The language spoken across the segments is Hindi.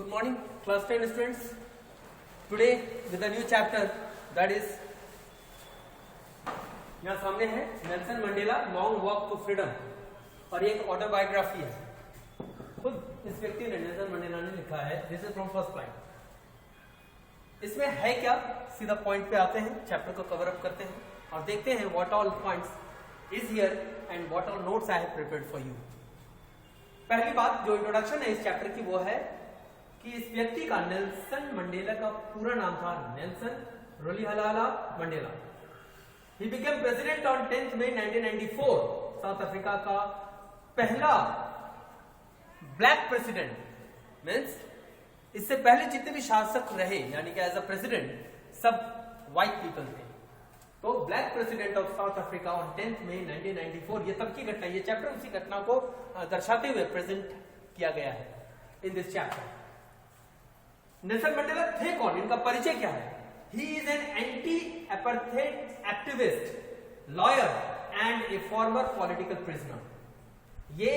Good morning, class 10 students. Today with a new chapter that is यहाँ सामने है Nelson Mandela long walk to freedom और ये एक ऑटोबायोग्राफी है। खुद इस व्यक्ति ने नेल्सन मंडेला ने लिखा है। This is from first line. इसमें है क्या, सीधा पॉइंट पे आते हैं, चैप्टर को कवर अप करते हैं और देखते हैं what all points is here and what all notes I have prepared for you. पहली बात जो इंट्रोडक्शन है इस चैप्टर की वो है कि इस व्यक्ति का, नेल्सन मंडेला का पूरा नाम था Nelson Rolihlahla Mandela. He became president on 10th May 1994, South Africa का पहला ब्लैक प्रेसिडेंट। मीन्स इससे पहले जितने भी शासक रहे यानी कि एज अ प्रेसिडेंट सब व्हाइट पीपल थे। तो black president of south Africa on 10th May 1994, ये तब की घटना, ये चैप्टर उसी घटना को दर्शाते हुए प्रेजेंट किया गया है in this chapter. Nelson Mandela थे कौन, इनका परिचय क्या है? He is an anti-apartheid activist, lawyer and a former political prisoner. ये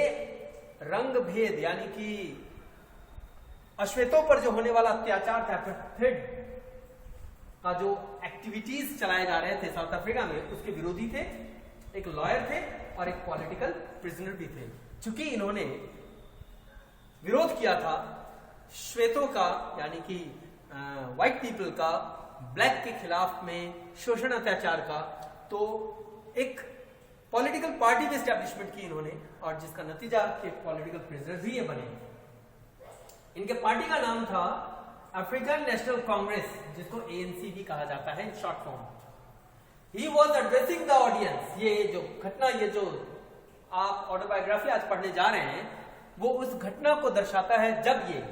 रंग भेद यानी कि अश्वेतों पर जो होने वाला अत्याचार था, apartheid का जो एक्टिविटीज चलाए जा रहे थे साउथ अफ्रीका में, उसके विरोधी थे, एक लॉयर थे और एक पॉलिटिकल प्रिजनर भी थे। चूंकि इन्होंने विरोध किया था श्वेतों का यानी कि व्हाइट पीपल का ब्लैक के खिलाफ में शोषण अत्याचार का, तो एक पॉलिटिकल पार्टी भी एस्टैब्लिशमेंट की इन्होंने और जिसका नतीजा कि पॉलिटिकल प्रिजनर भी ये बने। इनके पार्टी का नाम था अफ्रीकन नेशनल कांग्रेस, जिसको ANC भी कहा जाता है in short form. He was addressing the audience. ये जो घटना, ये जो आप ऑटोबायोग्राफी आज पढ़ने जा रहे हैं, वो उस घटना को दर्शाता है जब ये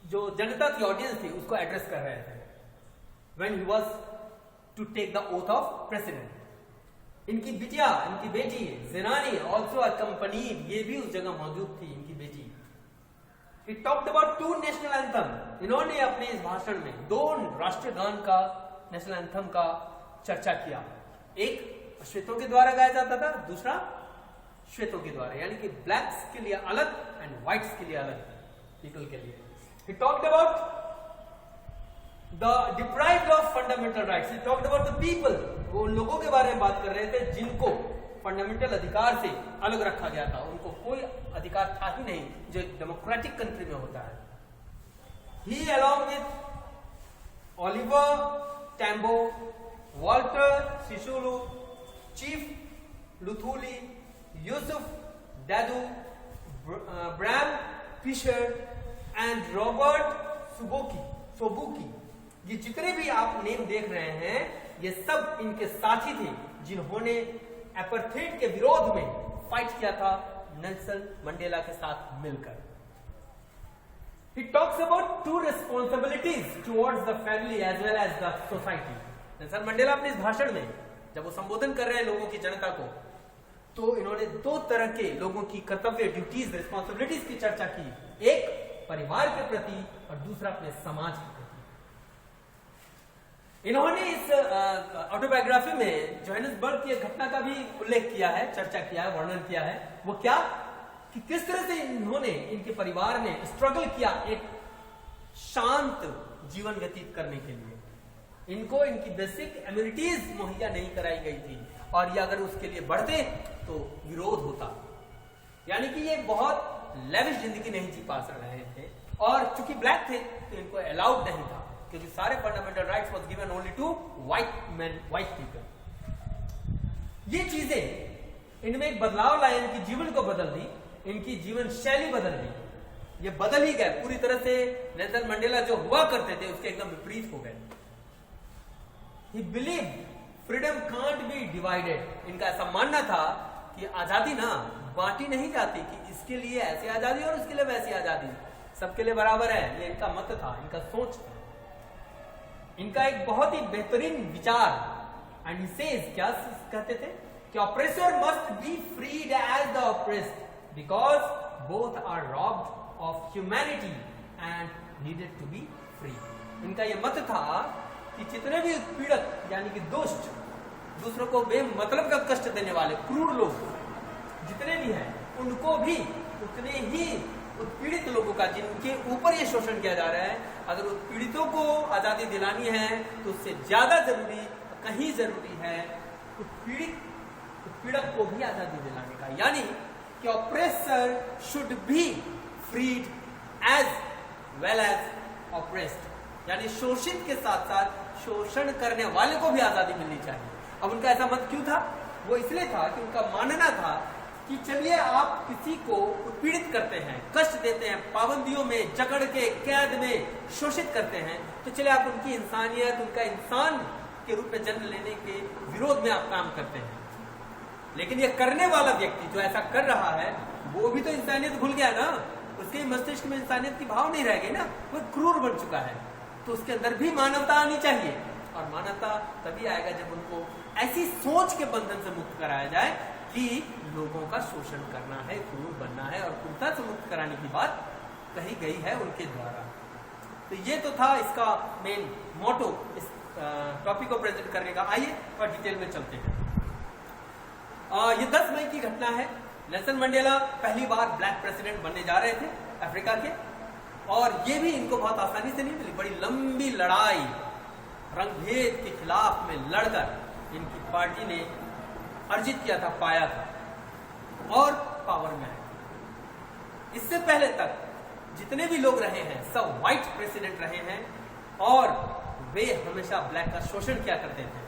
जो जनता की ऑडियंस थी उसको एड्रेस कर रहे थे, when he was to take the oath of president। इनकी बिटिया, इनकी बेटी ज़ेनानी also accompanied, ये भी उस जगह मौजूद थी, इनकी बेटी। He talked about two national anthem। इन्होंने अपने इस भाषण में दो राष्ट्रीय गान का, नेशनल एंथम का चर्चा किया। एक श्वेतों के द्वारा गाया जाता था, दूसरा श्वेतों के द्वारा, यानी कि ब्लैक्स के लिए अलग एंड व्हाइट्स के लिए अलग, पीपल के लिए। He talked about the deprived of fundamental rights। He talked about the people। वो उन लोगों के बारे में बात कर रहे थे जिनको फंडामेंटल अधिकार से अलग रखा गया था, उनको कोई अधिकार था ही नहीं जो एक डेमोक्रेटिक कंट्री में होता है। He along with Oliver Tambo, Walter Sisulu, Chief Luthuli, Yusuf Dadoo, Bram Fisher and Robert Sobukwe, ये जितने भी आप नेम देख रहे हैं, ये सब इनके साथी थे जिन्होंने एपार्थाइड के विरोध में फाइट किया था नेल्सन मंडेला के साथ मिलकर। He talks about two responsibilities towards the family as well as the society। Nelson Mandela अपने इस भाषण में जब वो संबोधन कर रहे हैं लोगों की, जनता को, तो इन्होंने दो तरह के लोगों की कर्तव्य, ड्यूटीज, रिस्पॉन्सिबिलिटीज की चर्चा की। एक परिवार के प्रति और दूसरा अपने समाज के प्रति। इन्होंने इस ऑटोबायोग्राफी में जोहानिसबर्ग की घटना का भी उल्लेख किया है, चर्चा किया है, वर्णन किया है। वो क्या कि किस तरह से इन्होंने, इनके परिवार ने स्ट्रगल किया एक शांत जीवन व्यतीत करने के लिए। इनको इनकी बेसिक एम्यूनिटीज मुहैया नहीं कराई गई थी और ये अगर उसके लिए बढ़ते तो विरोध होता, यानी कि ये बहुत लेविश जिंदगी नहीं जी पा रहे थे। और चूंकि ब्लैक थे तो इनको अलाउड नहीं था, क्योंकि सारे fundamental rights was given only to white man, white people. ये चीजें इनमें एक बदलाव लाए, इनकी जीवन को बदल दी, इनकी जीवन शैली बदल दी। ये बदल ही गए पूरी तरह से। नेल्सन मंडेला जो हुआ करते थे उसके एकदम विपरीत हो गए। ही believe freedom can't be divided. इनका ऐसा मानना था कि आजादी ना बांटी नहीं जाती, कि इसके लिए ऐसी आजादी और उसके लिए वैसी आजादी, सबके लिए बराबर है। ये इनका मत था, इनका सोच था। इनका एक बहुत ही बेहतरीन विचार, एंड ही सेज, क्या कहते थे कि oppressor must be freed as the oppressed because both are robbed of humanity and needed to be free. इनका यह मत था कि जितने भी पीड़क यानी कि दुष्ट, दूसरों को बेमतलब का कष्ट देने वाले क्रूर लोग जितने भी हैं, उनको भी उतने ही उत्पीड़ित लोगों का, जिनके ऊपर ये शोषण किया जा रहा है, अगर उत्पीड़ितों को आजादी दिलानी है तो उससे ज्यादा जरूरी, कहीं जरूरी है उत्पीड़क को भी आजादी दिलाने का, यानी कि oppressor should be freed as well as oppressed, यानी शोषित के साथ साथ शोषण करने वाले को भी आजादी मिलनी चाहिए। अब उनका ऐसा मत क्यों था? वो इसलिए था कि उनका मानना था कि चलिए आप किसी को उत्पीड़ित करते हैं, कष्ट देते हैं, पाबंदियों में जकड़ के कैद में शोषित करते हैं, तो चलिए आप उनकी इंसानियत, उनका इंसान के रूप में जन्म लेने के विरोध में आप काम करते हैं। लेकिन ये करने वाला व्यक्ति जो ऐसा कर रहा है वो भी तो इंसानियत भूल गया ना, उसके मस्तिष्क में इंसानियत की भाव नहीं रह गई ना, वो क्रूर बन चुका है। तो उसके अंदर भी मानवता आनी चाहिए, और मानवता तभी आएगा जब उनको ऐसी सोच के बंधन से मुक्त कराया जाए कि लोगों का शोषण करना है, क्रूर बनना है, और क्रूरता से मुक्त कराने की बात कही गई है उनके द्वारा। तो ये तो था इसका मेन मोटो इस टॉपिक को प्रेजेंट करने का। आइए और डिटेल में चलते हैं। ये 10 मई की घटना है। नेल्सन मंडेला पहली बार ब्लैक प्रेसिडेंट बनने जा रहे थे अफ्रीका के, और ये भी इनको बहुत आसानी से नहीं मिली। बड़ी लंबी लड़ाई, रंगभेद के खिलाफ में लड़कर इनकी पार्टी ने अर्जित किया था, पाया था, और पावर में आए। इससे पहले तक जितने भी लोग रहे हैं सब व्हाइट प्रेसिडेंट रहे हैं, और वे हमेशा ब्लैक का शोषण किया करते थे।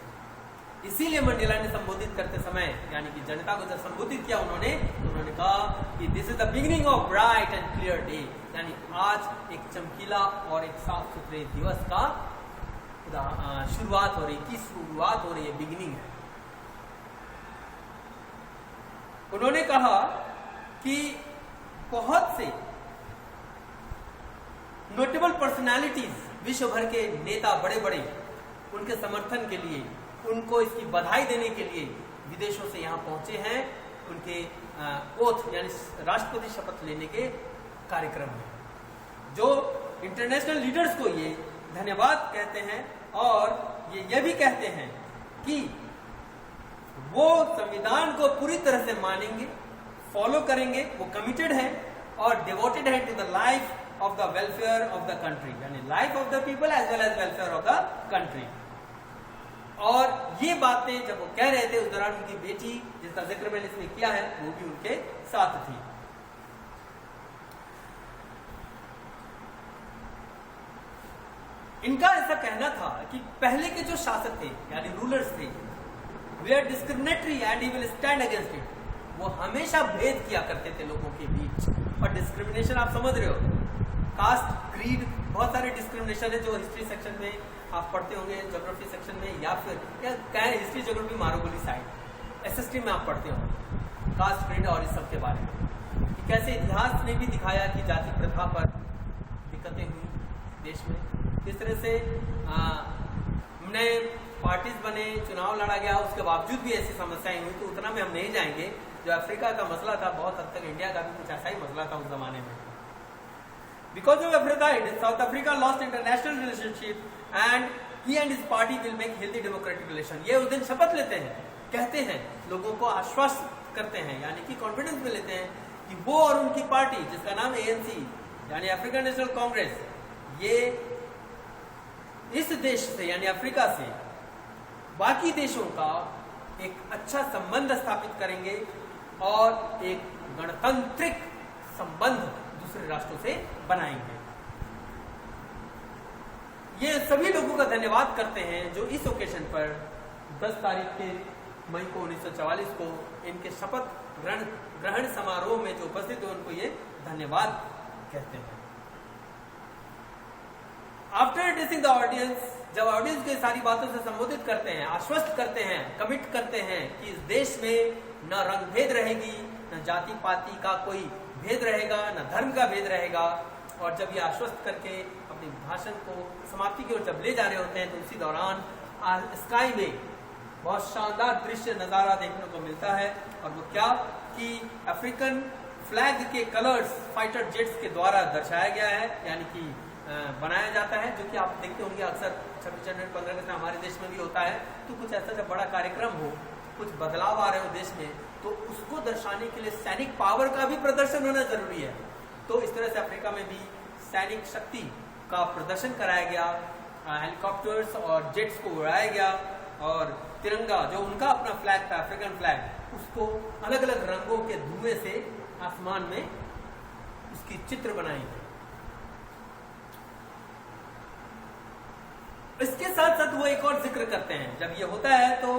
इसीलिए मंडेला ने संबोधित करते समय, यानी कि जनता को जब संबोधित किया उन्होंने कहा कि this is the beginning of bright and clear day, यानी आज एक चमकीला और एक साफ सुथरे दिवस का शुरुआत हो रही, की शुरुआत हो रही है, बिगिनिंग है। उन्होंने कहा कि बहुत से नोटेबल पर्सनालिटीज, विश्व भर के नेता बड़े बड़े, उनके समर्थन के लिए, उनको इसकी बधाई देने के लिए विदेशों से यहाँ पहुंचे हैं, उनके ओथ यानी राष्ट्रपति शपथ लेने के कार्यक्रम में, जो इंटरनेशनल लीडर्स को ये धन्यवाद कहते हैं, और ये भी कहते हैं कि वो संविधान को पूरी तरह से मानेंगे, फॉलो करेंगे, वो कमिटेड है और डिवोटेड है to the life of the welfare of the country, यानी life of the people as well as welfare of the country. और ये बातें जब वो कह रहे थे, उस दौरान उनकी बेटी, जिसका जिक्र मैंने इसमें किया है, वो भी उनके साथ थी। इनका ऐसा कहना था कि पहले के जो शासक थे यानी रूलर्स थे, वे are discriminatory and he will stand against it. वो हमेशा भेद किया करते थे लोगों के बीच, और डिस्क्रिमिनेशन आप समझ रहे हो, कास्ट, क्रीड, बहुत सारे डिस्क्रिमिनेशन है जो हिस्ट्री सेक्शन में आप पढ़ते होंगे, ज्योग्राफी सेक्शन में, या फिर हिस्ट्री ज्योग्राफी मारोगोली साइड एसएसटी में आप पढ़ते होंगे कास्ट, क्रीड और इस सब के बारे में, कि कैसे इतिहास ने भी दिखाया कि जाति प्रथा पर दिक्कतें हुई देश में, किस तरह से हमने पार्टीज बने, चुनाव लड़ा गया, उसके बावजूद भी ऐसी समस्याएं हुई। तो उतना में हम नहीं जाएंगे। जो अफ्रीका का मसला था, बहुत हद तक इंडिया का भी कुछ ऐसा ही मसला था उस जमाने में। Because of apartheid, south Africa lost international relationship and he and his party will make healthy democratic relation. ये उस दिन शपथ लेते हैं, कहते हैं, लोगों को आश्वस्त करते हैं, यानी कि कॉन्फिडेंस में लेते हैं कि वो और उनकी पार्टी, जिसका नाम ANC यानी अफ्रीकन नेशनल कांग्रेस, ये इस देश से यानी अफ्रीका से बाकी देशों का एक अच्छा संबंध स्थापित करेंगे और एक गणतांत्रिक संबंध दूसरे राष्ट्रों से बनाएंगे। ये सभी लोगों का धन्यवाद करते हैं जो इस ओकेशन पर 10 तारीख के मई को 1944 को इनके शपथ ग्रहण समारोह में जो उपस्थित हुए, उनको ये धन्यवाद कहते हैं। आफ्टर एड्रेसिंग द ऑडियंस, जब ऑडियंस को सारी बातों से संबोधित करते हैं, आश्वस्त करते हैं, कमिट करते हैं कि इस देश में न रंग भेद रहेगी, न जाति पाति का कोई भेद रहेगा, न धर्म का भेद रहेगा, और जब ये आश्वस्त करके अपने भाषण को समाप्ति की ओर जब ले जा रहे होते हैं, तो उसी दौरान स्काई में बहुत शानदार दृश्य नजारा देखने को मिलता है। और वो क्या कि अफ्रीकन फ्लैग के कलर्स फाइटर जेट्स के द्वारा दर्शाया गया है, यानी कि बनाया जाता है, जो कि आप देखते होंगे अक्सर 26 जनवरी 15 अगस्त हमारे देश में भी होता है। तो कुछ ऐसा जब बड़ा कार्यक्रम हो, कुछ बदलाव आ रहे हो देश में, तो उसको दर्शाने के लिए सैनिक पावर का भी प्रदर्शन होना जरूरी है। तो इस तरह से अफ्रीका में भी सैनिक शक्ति का प्रदर्शन कराया गया, हेलीकॉप्टर्स और जेट्स को उड़ाया गया, और तिरंगा जो उनका अपना फ्लैग था, अफ्रीकन फ्लैग, उसको अलग अलग रंगों के धुएं से आसमान में उसकी चित्र बनाई गई। इसके साथ साथ वो एक और जिक्र करते हैं, जब ये होता है तो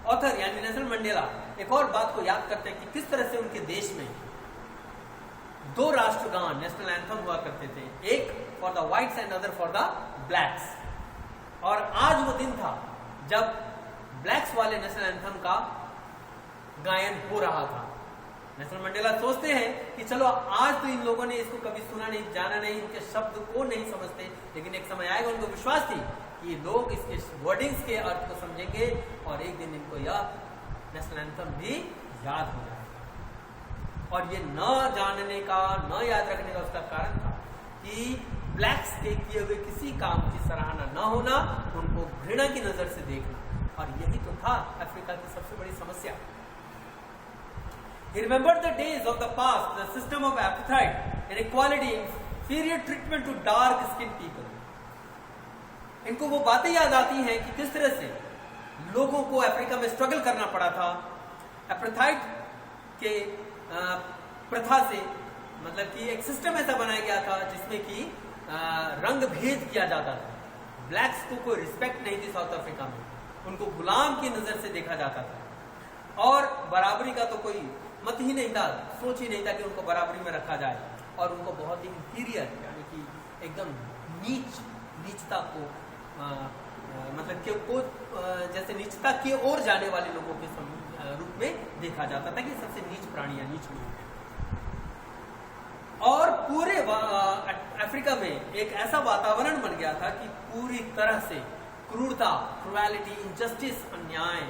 ऑथर यानी नेल्सन मंडेला एक और बात को याद करते हैं कि किस तरह से उनके देश में दो राष्ट्रगान, नेशनल एंथम हुआ करते थे, एक for the whites and other for the blacks. और आज वो दिन था जब ब्लैक्स वाले नेशनल एंथम का गायन हो रहा था। नेल्सन मंडेला सोचते हैं कि चलो आज तो इन लोगों ने इसको कभी सुना नहीं, जाना नहीं, इनके शब्द को नहीं समझते, लेकिन एक समय आएगा, उनको विश्वास थी कि लोग इसके वर्डिंग्स के अर्थ को समझेंगे और एक दिन इनको यह नेशनल एंथम भी याद हो जाएगा। और ये न जानने का, न याद रखने का उसका कारण था कि ब्लैक्स के किए हुए किसी काम की सराहना न होना, उनको घृणा की नजर से देखना, और यही तो था अफ्रीका की सबसे बड़ी समस्या। He remembered the days of the past, the system of apartheid, inequality, inferior treatment to dark-skinned people. इनको वो बातें याद आती हैं कि किस तरह से लोगों को अफ्रीका में स्ट्रगल करना पड़ा था apartheid के प्रथा से, मतलब कि एक सिस्टम ऐसा बनाया गया था जिसमें कि रंग भेद किया जाता था। ब्लैक्स को कोई रिस्पेक्ट नहीं थी साउथ अफ्रीका में, उनको गुलाम की नजर से देखा जाता था, और बराबरी का तो कोई मत ही नहीं था, सोच ही नहीं था कि उनको बराबरी में रखा जाए, और उनको बहुत ही इंफीरियर यानी कि एकदम नीचता को मतलब कि को जैसे नीचता की ओर जाने वाले लोगों के रूप में देखा जाता था कि सबसे नीच प्राणी या नीच लोग। और पूरे अफ्रीका में एक ऐसा वातावरण बन गया था कि पूरी तरह से क्रूरता, क्रुएलिटी, इनजस्टिस, अन्याय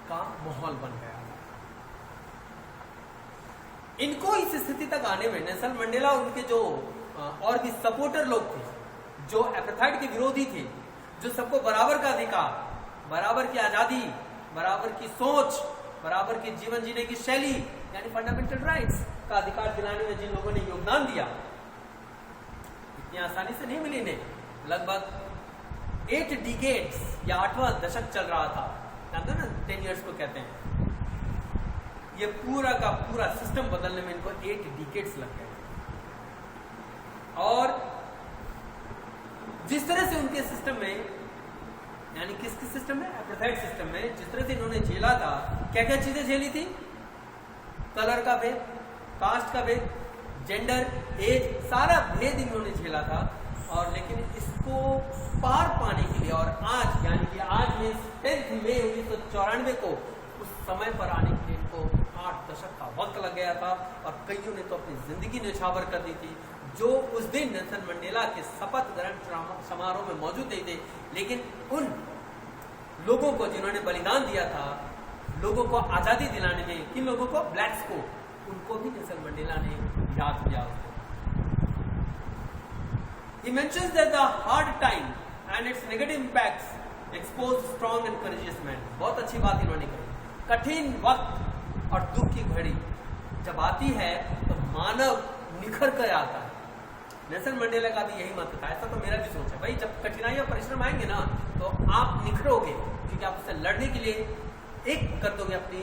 का माहौल बन गया। इनको इस स्थिति तक आने में नेल्सन मंडेला और उनके जो और भी सपोर्टर लोग थे, जो apartheid के विरोधी थे, जो सबको बराबर का अधिकार, बराबर की आजादी, बराबर की सोच, बराबर की जीवन जीने की शैली यानी फंडामेंटल राइट्स का अधिकार दिलाने में जिन लोगों ने योगदान दिया, इतनी आसानी से नहीं मिली इन्हें। लगभग 8 डिकेड्स या 8वां दशक चल रहा था, जानते ना 10 इयर्स को कहते हैं। ये पूरा का पूरा सिस्टम बदलने में इनको 8 डिकेड्स लग गए। और जिस तरह से उनके सिस्टम में, यानी किसके सिस्टम में, apartheid सिस्टम में, जिस तरह से इन्होंने झेला था, क्या क्या चीजें झेली थी, कलर का भेद, कास्ट का भेद, जेंडर, एज, सारा भेद इन्होंने झेला था। और लेकिन इसको पार पाने के लिए, और आज यानी कि आज में 10 मई 1994 को उस समय पर आने के लिए इनको 8 दशक का वक्त लग गया था, और कईयों ने तो अपनी जिंदगी न्यौछावर कर दी थी, जो उस दिन नेल्सन मंडेला के शपथ ग्रहण समारोह में मौजूद नहीं थे। लेकिन उन लोगों को जिन्होंने बलिदान दिया था, लोगों को आजादी दिलाने में, किन लोगों को, ब्लैक्स को, उनको भी नेल्सन मंडेला ने याद किया। He mentions that the hard time and its negative impacts expose strong and courageous men. बहुत अच्छी बात इन्होंने कही। कठिन वक्त और दुख की घड़ी जब आती है तो मानव निखर कर आता है। नेल्सन मंडेला का भी यही मत था, ऐसा तो मेरा भी सोच है। भाई जब कठिनाई और परिश्रम आएंगे ना तो आप निखरोगे, क्योंकि आप उससे लड़ने के लिए एक कर दोगे अपनी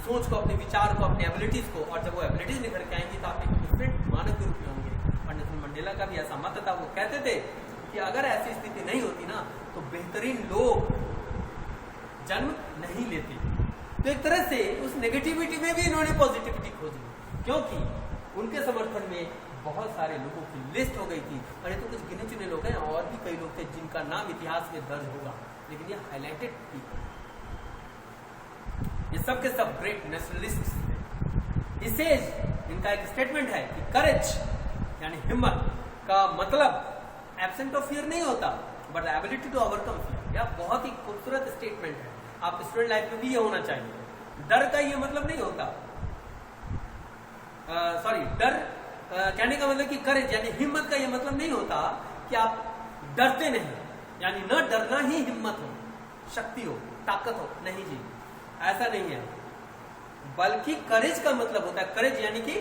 सोच को, अपने विचार को, अपने एबिलिटीज को, और जब वो एबिलिटीज निखर के आएंगी तो आप एक डिफरेंट मानव के रूप में होंगे। और नेल्सन मंडेला का भी ऐसा मत था, वो कहते थे कि अगर ऐसी स्थिति नहीं होती ना तो बेहतरीन लोग जन्म नहीं लेते। तो एक तरह से उस नेगेटिविटी में भी इन्होंने पॉजिटिविटी खोजी, क्योंकि उनके समर्थन में बहुत सारे लोगों की लिस्ट हो गई थी। अरे तो कुछ गिने चुने लोग हैं, और भी कई लोग थे जिनका नाम इतिहास में दर्ज होगा, लेकिन ये हाईलाइटेड थी। ये सब के सब ग्रेट नेशनलिस्ट थे। इससे इनका एक स्टेटमेंट है कि करेज यानी हिम्मत का मतलब एब्सेंट ऑफ फियर नहीं होता, but ability to overcome fear. यह बहुत ही खूबसूरत स्टेटमेंट है, आप स्टूडेंट लाइफ में भी ये होना चाहिए। डर का ये मतलब नहीं होता, डर कहने का मतलब कि करेज यानी हिम्मत का ये मतलब नहीं होता कि आप डरते नहीं, यानी न डरना ही हिम्मत हो, शक्ति हो, ताकत हो, नहीं जी, ऐसा नहीं है। बल्कि करेज का मतलब होता है, करेज यानी कि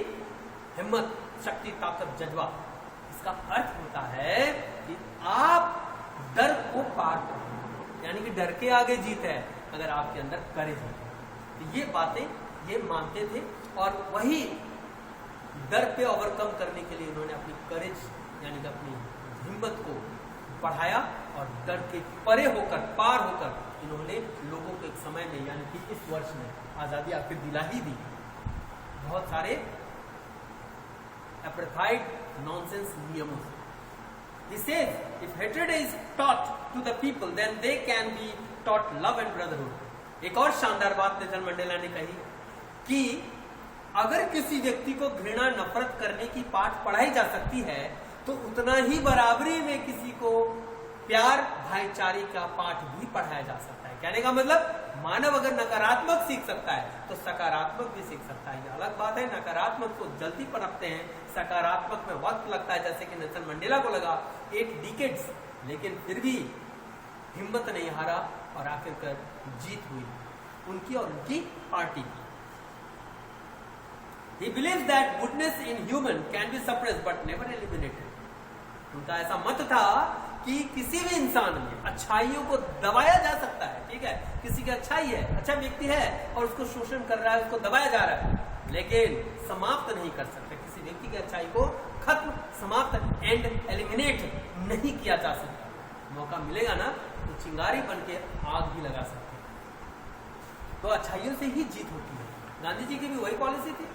हिम्मत, शक्ति, ताकत, जज्बा। इसका अर्थ होता है कि आप डर को पार करो, यानी कि डर के आगे जीत है अगर आपके अंदर करेज है। तो ये बातें ये मानते थे और वही डर पे ओवरकम करने के लिए इन्होंने अपनी करेज यानी कि अपनी हिम्मत को बढ़ाया और डर के परे होकर, पार होकर इन्होंने लोगों को एक समय में यानी कि इस वर्ष में आजादी आखिर दिला ही दी। बहुत सारे एपार्थाइड नॉनसेंस नियमों से। He says, if hatred is taught to the people, then they can be taught love and brotherhood। एक और शानदार बात नेल्सन मंडेला ने कही कि अगर किसी व्यक्ति को घृणा, नफरत करने की पाठ पढ़ाई जा सकती है तो उतना ही बराबरी में किसी को प्यार, भाईचारे का पाठ भी पढ़ाया जा सकता है। कहने का मतलब मानव अगर नकारात्मक सीख सकता है तो सकारात्मक भी सीख सकता है। ये अलग बात है, नकारात्मक को जल्दी पनपते हैं, सकारात्मक में वक्त लगता है, जैसे कि नेल्सन मंडेला को लगा 8 डिकेड्स, लेकिन फिर भी हिम्मत नहीं हारा और आखिरकार जीत हुई उनकी और उनकी पार्टी की। He believes that goodness in human can be suppressed but never eliminated। उनका ऐसा मत था कि किसी भी इंसान में अच्छाइयों को दबाया जा सकता है। ठीक है, किसी की अच्छाई है, अच्छा व्यक्ति है और उसको शोषण कर रहा है, उसको दबाया जा रहा है, लेकिन समाप्त नहीं कर सकते। किसी व्यक्ति की अच्छाई को खत्म, समाप्त, एंड एलिमिनेट नहीं किया जा सकता। मौका मिलेगा ना तो चिंगारी बन के आग भी लगा सकते हैं। तो अच्छाइयों से ही जीत होती है। गांधी जी की भी वही पॉलिसी थी।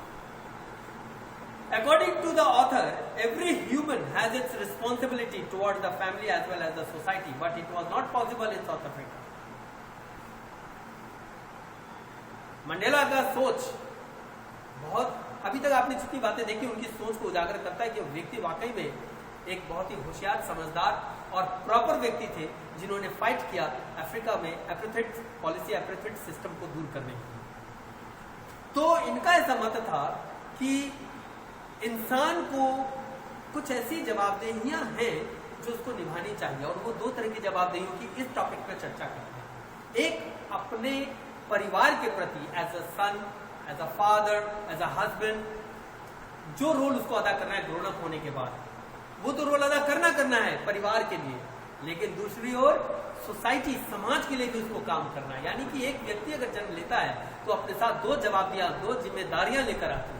According to the author, every human has its responsibility towards the family as well as the society, but it was not possible in South Africa। Mandela का सोच बहुत, अभी तक आपने जितनी बातें देखी उनकी सोच को उजागर करता है कि व्यक्ति वाकई में एक बहुत ही होशियार, समझदार और प्रॉपर व्यक्ति थे जिन्होंने फाइट किया अफ्रीका में एपार्थाइड पॉलिसी, एपार्थाइड सिस्टम को दूर करने के लिए। तो इनका ऐसा मत था कि इंसान को कुछ ऐसी जवाबदेहियां हैं जो उसको निभानी चाहिए और वो 2 तरह की जवाबदेहियों की इस टॉपिक पर चर्चा करते हैं। एक अपने परिवार के प्रति as a son, as a father, as a husband, जो रोल उसको अदा करना है ग्रोन अप होने के बाद, वो तो रोल अदा करना है परिवार के लिए, लेकिन दूसरी ओर सोसाइटी, समाज के लिए भी उसको काम करना है। यानी कि एक व्यक्ति अगर जन्म लेता है तो अपने साथ 2 जवाबदियां, 2 जिम्मेदारियां लेकर आता है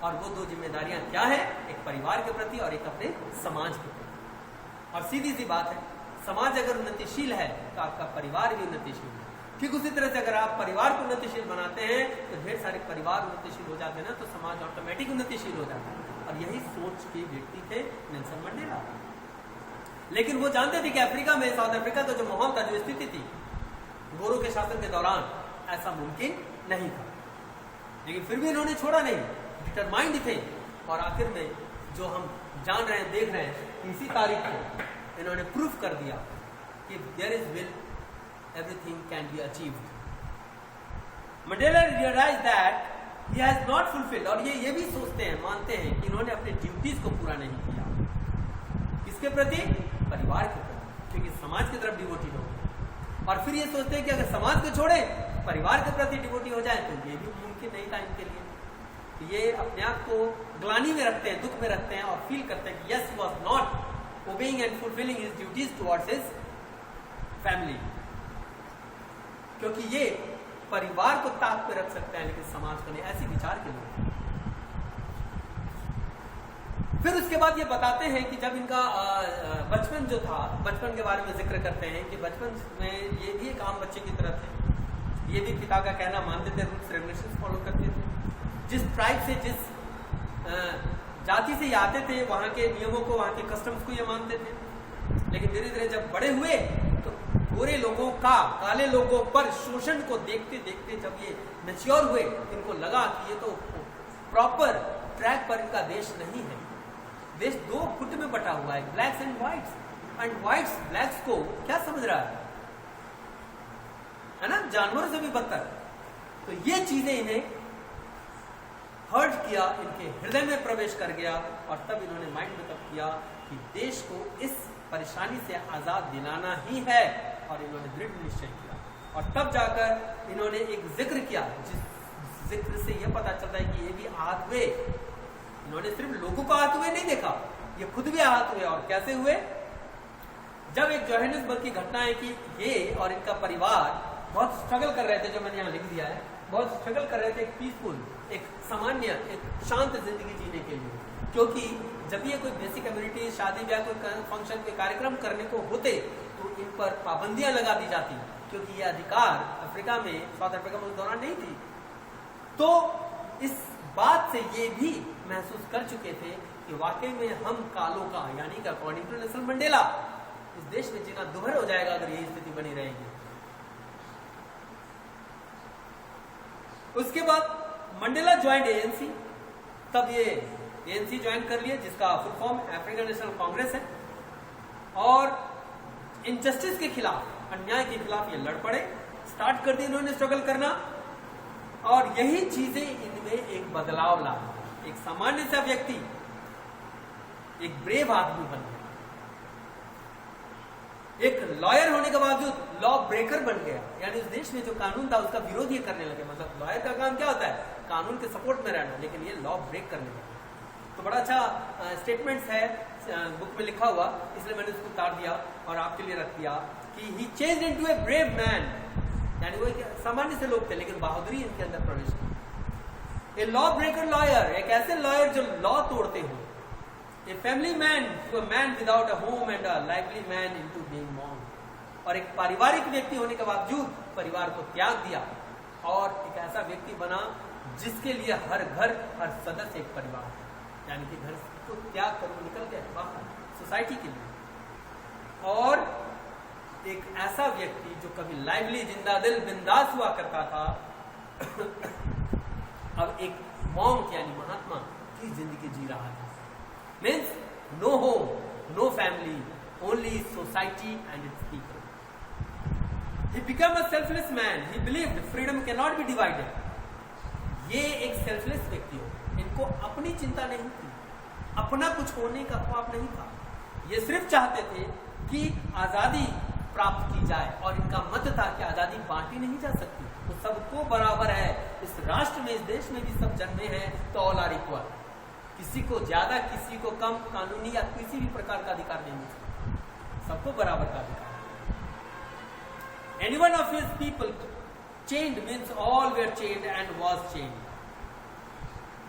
और वो 2 जिम्मेदारियां क्या है? एक परिवार के प्रति और एक अपने समाज के प्रति। और सीधी सी बात है, समाज अगर उन्नतिशील है तो आपका परिवार भी उन्नतिशील है। ठीक उसी तरह से अगर आप परिवार को उन्नतिशील बनाते हैं तो ढेर सारे परिवार उन्नतिशील हो जाते हैं ना, तो समाज ऑटोमेटिक उन्नतिशील हो जाता है। और यही सोच के व्यक्ति थे नेल्सन मंडेला। लेकिन वो जानते थे कि अफ्रीका में, साउथ अफ्रीका का जो माहौल था, जो स्थिति थी गोरों के शासन के दौरान, ऐसा मुमकिन नहीं था। लेकिन फिर भी इन्होंने छोड़ा नहीं, डिटरमाइंड थे। और आखिर में जो हम जान रहे हैं, देख रहे हैं, इसी तारीख को इन्होंने प्रूफ कर दिया कि there is will everything can be achieved. Mandela realise that he has not fulfilled, और ये भी सोचते हैं, मानते हैं कि इन्होंने अपने ड्यूटीज को पूरा नहीं किया। किसके प्रति? परिवार के प्रति, क्योंकि समाज की तरफ डिवोटेड हो गए। और फिर ये सोचते हैं कि अगर समाज को छोड़े, परिवार के प्रति डिवोटी हो जाए तो ये भी मुमकिन नहीं था इनके लिए। ये अपने आप को ग्लानि में रखते हैं, दुख में रखते हैं और फील करते हैं कि yes, he was not obeying and fulfilling his duties towards his family, क्योंकि ये परिवार को ताक पे रख सकते हैं लेकिन समाज को नहीं। ऐसी विचार के लोग। फिर उसके बाद ये बताते हैं कि जब इनका बचपन जो था, बचपन के बारे में जिक्र करते हैं कि बचपन में ये भी एक आम बच्चे की तरह थे। ये भी पिता का कहना मानते थे, रूल्स रेगुलेशंस फॉलो करते थे। जिस ट्राइब से, जिस जाति से ये आते थे, वहाँ के नियमों को, वहाँ के कस्टम्स को ये मानते थे। लेकिन धीरे धीरे जब बड़े हुए तो गोरे लोगों का काले लोगों पर शोषण को देखते देखते जब ये मैच्योर हुए, इनको लगा कि ये तो प्रॉपर ट्रैक पर इनका देश नहीं है। देश 2 फुट में बटा हुआ है, ब्लैक्स एंड व्हाइट्स ब्लैक्स को क्या समझ रहा है ना, जानवरों से भी बदतर। तो ये चीजें इन्हें हर्ट किया, इनके हृदय में प्रवेश कर गया और तब इन्होंने माइंड मेकअप किया कि देश को इस परेशानी से आजाद दिलाना ही है और इन्होंने दृढ़ निश्चय किया। और तब जाकर इन्होंने एक जिक्र किया, जिस जिक्र से यह पता चलता है कि ये भी आहत हुए इन्होंने सिर्फ लोगों को आहत हुए नहीं देखा, ये खुद भी आहत हुए। और कैसे हुए? जब एक जोहानिसबर्ग की घटना है कि ये और इनका परिवार बहुत स्ट्रगल कर रहे थे, जो मैंने यहाँ लिख दिया है, बहुत स्ट्रगल कर रहे थे एक पीसफुल, एक सामान्य, एक शांत जिंदगी जीने के लिए। क्योंकि जब ये कोई बेसिक कम्युनिटी, शादी ब्याह, कोई फंक्शन, कोई कार्यक्रम करने को होते तो इन पर पाबंदियां लगा दी जाती, क्योंकि ये अधिकार अफ्रीका में, साउथ अफ्रीका में उस दौरान नहीं थी। तो इस बात से ये भी महसूस कर चुके थे कि वाकई में हम कालों का, यानी कि अकॉर्डिंग टू नेल्सन मंडेला, इस देश में जीना दुभर हो जाएगा अगर यही स्थिति बनी रहेगी। उसके बाद मंडेला ज्वाइंड एएनसी। तब ये एएनसी ज्वाइन कर लिए, जिसका full form African national Congress है। और इनजस्टिस के खिलाफ, अन्याय के खिलाफ ये लड़ पड़े, स्टार्ट कर दी इन्होंने स्ट्रगल करना। और यही चीजें इनमें एक बदलाव ला। एक सामान्य सा व्यक्ति एक ब्रेव आदमी बन गया, एक लॉयर होने के बावजूद लॉ ब्रेकर बन गया, यानी उस देश में जो कानून था उसका विरोध ये करने लगे। मतलब लॉयर का काम क्या होता है? कानून के सपोर्ट में रहना, लेकिन ये लॉ ब्रेक करने लगे। तो बड़ा अच्छा स्टेटमेंट्स है बुक में लिखा हुआ, इसलिए मैंने उसको उतार दिया और आपके लिए रख दिया कि he changed into a brave man, यानी वो एक सामान्य से लोग थे लेकिन बहादुरी इनके अंदर प्रवेश की। ए लॉ ब्रेकर लॉयर, एक ऐसे लॉयर जो लॉ तोड़ते हो। A family man to a man without a home and a lively man into being monk। और एक पारिवारिक व्यक्ति होने के बावजूद परिवार को त्याग दिया और एक ऐसा व्यक्ति बना जिसके लिए हर घर, हर सदस्य एक परिवार, यानी कि घर को त्याग कर वो निकल गया बाहर सोसाइटी के लिए। और एक ऐसा व्यक्ति जो कभी लाइवली, जिंदा दिल, बिंदास हुआ करता था, अब एक मॉन्क यानी महात्मा की जिंदगी जी रहा था। Means no home, no family, only society and its people। He became a selfless man। He believed freedom cannot be divided। ये एक सेल्फलेस व्यक्ति हो, इनको अपनी चिंता नहीं थी, अपना कुछ होने का ख्वाब नहीं था। ये सिर्फ चाहते थे कि आजादी प्राप्त की जाए और इनका मत था कि आजादी बांटी नहीं जा सकती, तो सबको बराबर है। इस राष्ट्र में, इस देश में भी सब जन्मे हैं तो ऑल आर इक्वल, किसी को ज्यादा, किसी को कम, कानूनी या किसी भी प्रकार का अधिकार नहीं मिल सकता, सबको बराबर का अधिकार। Any one of his people chained means all were chained and was chained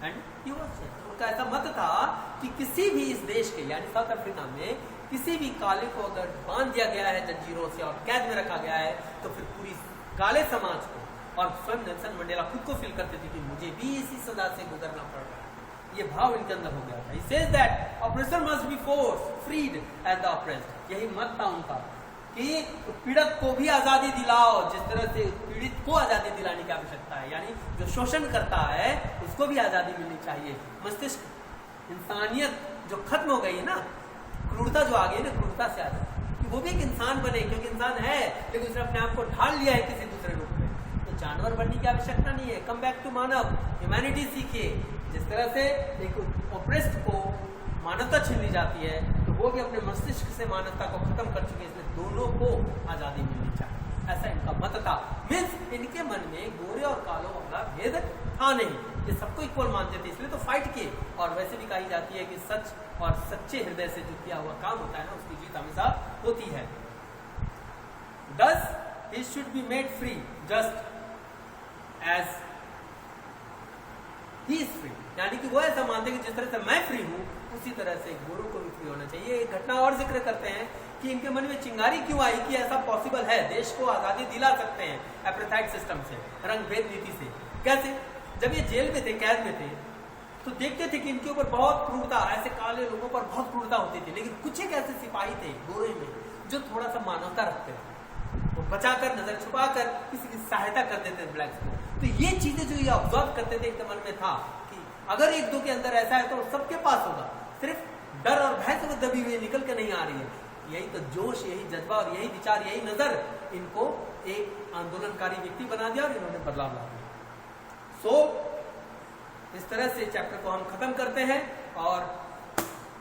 and he was chained। उनका ऐसा मत था कि किसी भी इस देश के, यानी साउथ अफ्रीका में, किसी भी काले को अगर बांध दिया गया है जंजीरों से और कैद में रखा गया है तो फिर पूरी काले समाज को, और स्वयं नेल्सन मंडेला खुद को फील करते थे कि मुझे भी इसी सजा से गुजरना पड़ रहा है, ये भाव इनके अंदर हो गया था। He says that oppressor must be forced, freed as the oppressed। यही मत था उनका कि पीड़क को भी आजादी दिलाओ जिस तरह से पीड़ित को आजादी दिलाने की आवश्यकता है, यानी जो शोषण करता है उसको भी आजादी मिलनी चाहिए। मस्तिष्क, इंसानियत जो खत्म हो गई है ना, क्रूरता जो आ गई ना, क्रूरता से आजादी, कि वो भी एक इंसान बने, क्योंकि इंसान है लेकिन उसने अपने आप को ढाल लिया है किसी दूसरे रूप में। तो जानवर बनने की आवश्यकता नहीं है, कम बैक टू मानव, ह्यूमैनिटी सीखिए। जिस तरह से एक ऑप्रेस्ड को मानवता छीन ली जाती है, तो वो भी अपने मस्तिष्क से मानवता को खत्म कर चुके हैं, इसलिए दोनों को आजादी मिलनी चाहिए, ऐसा इनका मत था। मीन्स इनके मन में गोरे और कालों वाला भेद था नहीं, ये सबको इक्वल मानते थे, इसलिए तो फाइट किए। और वैसे भी कही जाती है कि सच और सच्चे हृदय से जो किया हुआ काम होता है ना, उसकी जीत हमेशा होती है। Thus he should be made free just as he is free। यानी कि वो ऐसा मानते हैं कि जिस तरह से मैं फ्री हूं उसी तरह से गोरों को भी फ्री होना चाहिए। एक घटना और जिक्र करते हैं कि इनके मन में चिंगारी क्यों आई कि ऐसा पॉसिबल है, देश को आजादी दिला सकते हैं एपरेथाइड सिस्टम से, रंग भेद नीति से। कैसे? जब ये जेल में थे, कैद में थे, तो देखते थे कि इनके ऊपर बहुत क्रूरता, ऐसे काले लोगों पर बहुत क्रूरता होती थी, लेकिन कुछ एक ऐसे सिपाही थे गोरे में जो थोड़ा सा मानवता रखते थे, वो बचाकर, नजर छुपाकर किसी की सहायता कर देते थे ब्लैक्स को। तो ये चीजें जो ये ऑब्जर्व करते थे, इनके मन में था कि अगर एक दो के अंदर ऐसा है तो सबके पास होगा, सिर्फ डर और भय से वो दबी हुई निकल के नहीं आ रही है। यही तो जोश, यही जज्बा और यही विचार, यही नजर इनको एक आंदोलनकारी व्यक्ति बना दिया और इन्होंने बदलाव ला दिया। इस तरह से चैप्टर को हम खत्म करते हैं और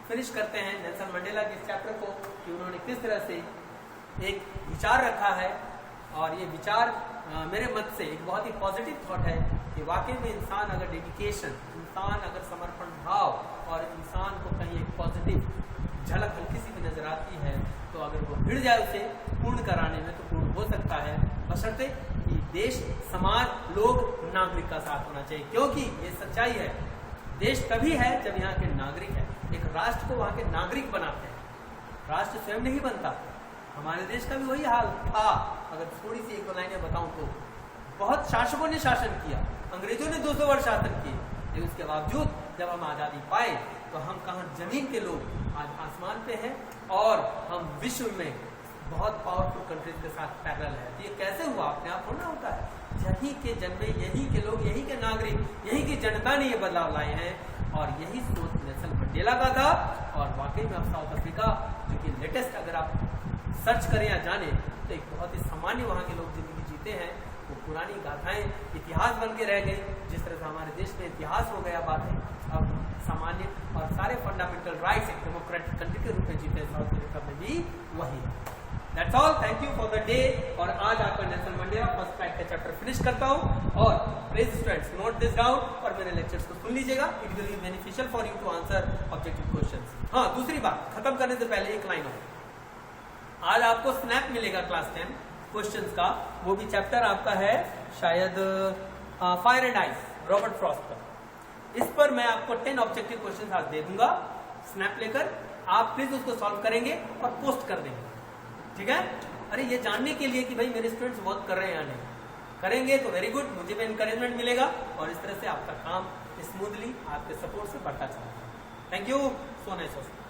फिनिश करते हैं नेल्सन मंडेला के इस चैप्टर को कि उन्होंने किस तरह से एक विचार रखा है। और ये विचार मेरे मत से एक बहुत ही पॉजिटिव थॉट है कि वाकई में इंसान अगर डेडिकेशन, इंसान अगर समर्पण भाव और इंसान को कहीं एक पॉजिटिव झलक हल्की सी भी नजर आती है तो अगर वो भिड़ जाए उसे पूर्ण कराने में तो पूर्ण हो सकता है, बशर्ते कि देश, समाज, लोग, नागरिक का साथ होना चाहिए। क्योंकि ये सच्चाई है, देश तभी है जब यहाँ के नागरिक है। एक राष्ट्र को वहाँ के नागरिक बनाते हैं, राष्ट्र स्वयं नहीं बनता। हमारे देश का भी वही हाल था। अगर थोड़ी सी एक दो लाइनें बताऊं तो बहुत शासकों ने शासन किया, अंग्रेजों ने 200 वर्ष शासन किए, लेकिन उसके बावजूद जब हम आज़ादी पाए तो हम कहाँ जमीन के लोग, आज आसमान पे हैं और हम विश्व में बहुत पावरफुल कंट्रीज के साथ पैरेलल है। तो ये कैसे हुआ? अपने आप होना होता है। यही के जन्मे, यही के लोग, यही के नागरिक, यही की जनता ने ये बदलाव लाए हैं और यही सोच नेल्सन मंडेला का था। और वाकई में अब साउथ अफ्रीका जो कि लेटेस्ट अगर आप सर्च करें या जाने तो एक बहुत ही सामान्य वहाँ के लोग जिंदगी जीते हैं। वो पुरानी गाथाएं इतिहास बन के रह गई। जिस तरह से हमारे देश में इतिहास हो गया बातें अब सामान्य और सारे फंडामेंटल राइट्स एक डेमोक्रेटिक कंट्री के रूप में जीते साउथ अफ्रीका में भी वही है। That's all. Thank you for the day. और आज आपका नेल्सन मंडेला फर्स्ट पैक का चैप्टर फिनिश करता हूँ। और please students note this down और मेरे लेक्चर्स को सुन लीजिएगा। It will be beneficial for you to answer objective questions. हाँ, दूसरी बात खत्म करने से पहले एक लाइन और, आज आपको स्नैप मिलेगा क्लास 10 क्वेश्चंस का, वो भी चैप्टर आपका है शायद fire and ice, Robert Frost का। इस पर मैं आपको 10 ऑब्जेक्टिव क्वेश्चंस आज दे दूंगा स्नैप लेकर, आप प्लीज उसको सॉल्व करेंगे और पोस्ट कर देंगे, ठीक है? अरे ये जानने के लिए कि भाई मेरे स्टूडेंट्स वर्क कर रहे हैं या नहीं, करेंगे तो वेरी गुड, मुझे भी एनकरेजमेंट मिलेगा और इस तरह से आपका काम स्मूथली आपके सपोर्ट से बढ़ता चलेगा। Thank you, so nice.